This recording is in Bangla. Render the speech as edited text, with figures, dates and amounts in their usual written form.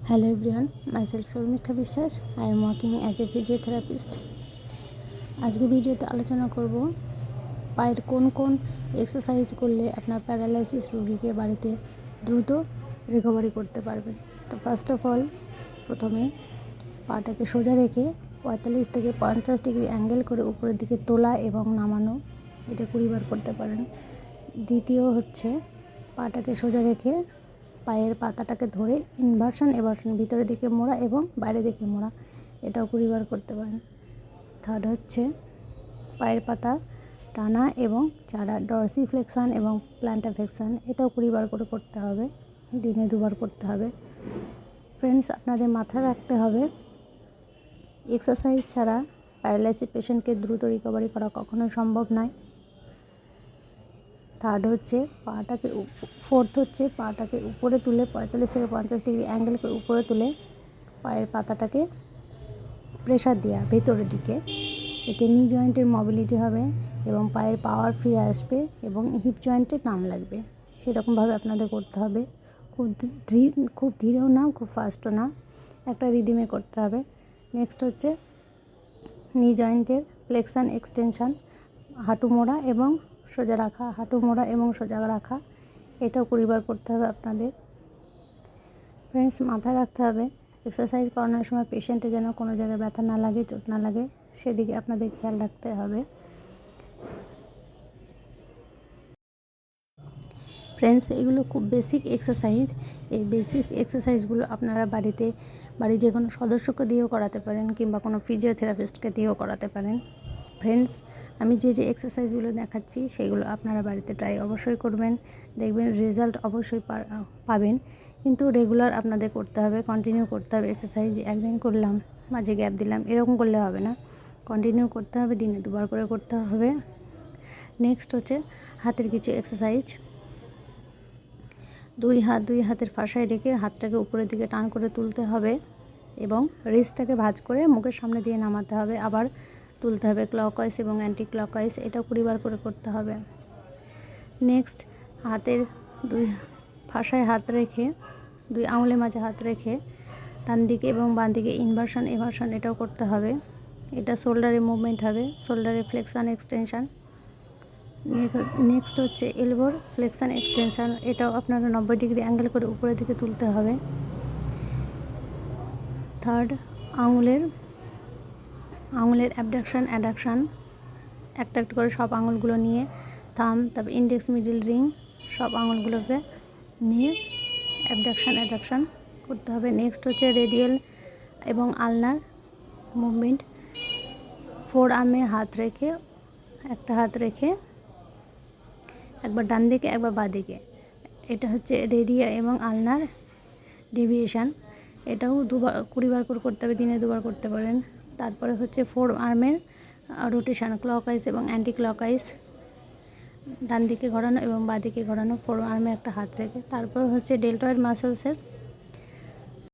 Hello everyone, myself Shormistha বিশ্বাস. I am working as a physiotherapist. আজকে ভিডিওতে আলোচনা করব পায়ের কোন কোন এক্সারসাইজ করলে আপনার প্যারালাইসিস রোগীকে বাড়িতে দ্রুত রিকভারি করতে পারবেন। তো ফার্স্ট অফ অল প্রথমে পাটাকে সোজা রেখে 45 থেকে 50 ডিগ্রি অ্যাঙ্গেল করে উপরের দিকে তোলা এবং নামানো, এটা 20 বার করতে পারেন। দ্বিতীয় হচ্ছে পাটাকে সোজা রেখে পায়ের পাতাটাকে ধরে ইনভার্সন এভার্সন, ভিতরের দিকে মোড়া এবং বাইরের দিকে মোড়া, এটাও 20 বার করতে পারেন। থার্ড হচ্ছে পায়ের পাতা টানা এবং চাড়া, ডরসিফ্লেকশন এবং প্ল্যান্টারফ্লেকশন, এটাও 20 বার করে করতে হবে, দিনে 2 বার করতে হবে। ফ্রেন্ডস, আপনাদের মাথায় রাখতে হবে এক্সারসাইজ ছাড়া প্যারালাইসিস পেশেন্টকে দ্রুত রিকভারি করা কখনোই সম্ভব নয়। ফোর্থ হচ্ছে পাটাকে উপরে তুলে 45 থেকে 50 ডিগ্রি অ্যাঙ্গেল করে উপরে তুলে পায়ের পাতাটাকে প্রেসার দেওয়া ভেতরের দিকে, এতে নি জয়েন্টের মোবিলিটি হবে এবং পায়ের পাওয়ার ফিরে আসবে এবং হিপ জয়েন্টে টান লাগবে। সেরকমভাবে আপনাদের করতে হবে, খুব ধীরেও না, খুব ফাস্টও না, একটা রিদিমে করতে হবে। নেক্সট হচ্ছে নি জয়েন্টের ফ্লেকশন এক্সটেনশন, হাঁটু মোড়া এবং সোজা রাখা, হাঁটু মোড়া এবং সোজা রাখা, এটাও 20 বার করতে হবে আপনাদের। ফ্রেন্ডস, মাথায় রাখতে হবে এক্সারসাইজ করানোর সময় পেশেন্টের যেন কোনো জায়গায় ব্যথা না লাগে, চোট না লাগে, সেদিকে আপনাদের খেয়াল রাখতে হবে। ফ্রেন্ডস, এগুলো খুব বেসিক এক্সারসাইজ। এই বেসিক এক্সারসাইজগুলো আপনারা বাড়ির যে কোনো সদস্যকে দিয়েও করাতে পারেন কিংবা কোনো ফিজিওথেরাপিস্টকে দিয়েও করাতে পারেন। ফ্রেন্ডস, আমি যে এক্সারসাইজগুলো দেখাচ্ছি সেগুলো আপনারা বাড়িতে ট্রাই অবশ্যই করবেন, দেখবেন রেজাল্ট অবশ্যই পাবেন। কিন্তু রেগুলার আপনাদের করতে হবে, কন্টিনিউ করতে হবে। এক্সারসাইজ একদিন করলাম, মাঝে গ্যাপ দিলাম, এরকম করলে হবে না, কন্টিনিউ করতে হবে, দিনে 2 বার করে করতে হবে। নেক্সট হচ্ছে হাতের কিছু এক্সারসাইজ। দুই হাতের ফাঁসায় রেখে হাতটাকে উপরের দিকে টান করে তুলতে হবে এবং রিস্টটাকে ভাঁজ করে মুখের সামনে দিয়ে নামাতে হবে, আবার তুলতে হবে ক্লকওয়াইজ এবং অ্যান্টি ক্লকওয়াইজ, এটাও 20 বার করে করতে হবে। নেক্সট, হাতের দুই ফাঁসায় হাত রেখে, 2 আঙুলের মাঝে হাত রেখে ডান দিকে এবং বাঁ দিকে ইনভার্সন এভার্সন, এটাও করতে হবে। এটা শোল্ডারে মুভমেন্ট হবে, শোল্ডারে ফ্লেকশন এক্সটেনশন। নেক্সট হচ্ছে এলবোর ফ্লেকশন এক্সটেনশন, এটাও আপনারা 90 ডিগ্রি অ্যাঙ্গেল করে উপরের দিকে তুলতে হবে। থার্ড, আঙুলের অ্যাবডাকশন অ্যাডাকশন, একটা করে সব আঙুলগুলো নিয়ে থাম, তারপর ইন্ডেক্স মিডল রিং, সব আঙুলগুলোকে নিয়ে অ্যাবডাকশন অ্যাডাকশন করতে হবে। নেক্সট হচ্ছে রেডিয়াল এবং আলনার মুভমেন্ট, ফোর আর্মে একটা হাত রেখে একবার ডান দিকে একবার বাঁ দিকে, এটা হচ্ছে রেডিয়া এবং আলনার ডেভিয়েশন, এটাও 20 বার করে করতে হবে, দিনে 2 বার করতে পারেন। তারপরে হচ্ছে ফোর আর্মের রোটেশন, ক্লকওয়াইজ এবং অ্যান্টি ক্লকওয়াইজ, ডান দিকে ঘোরানো এবং বাঁ দিকে ঘোরানো, ফোর আর্মে একটা হাত রেখে। তারপর হচ্ছে ডেল্টয়েড মাসেলসের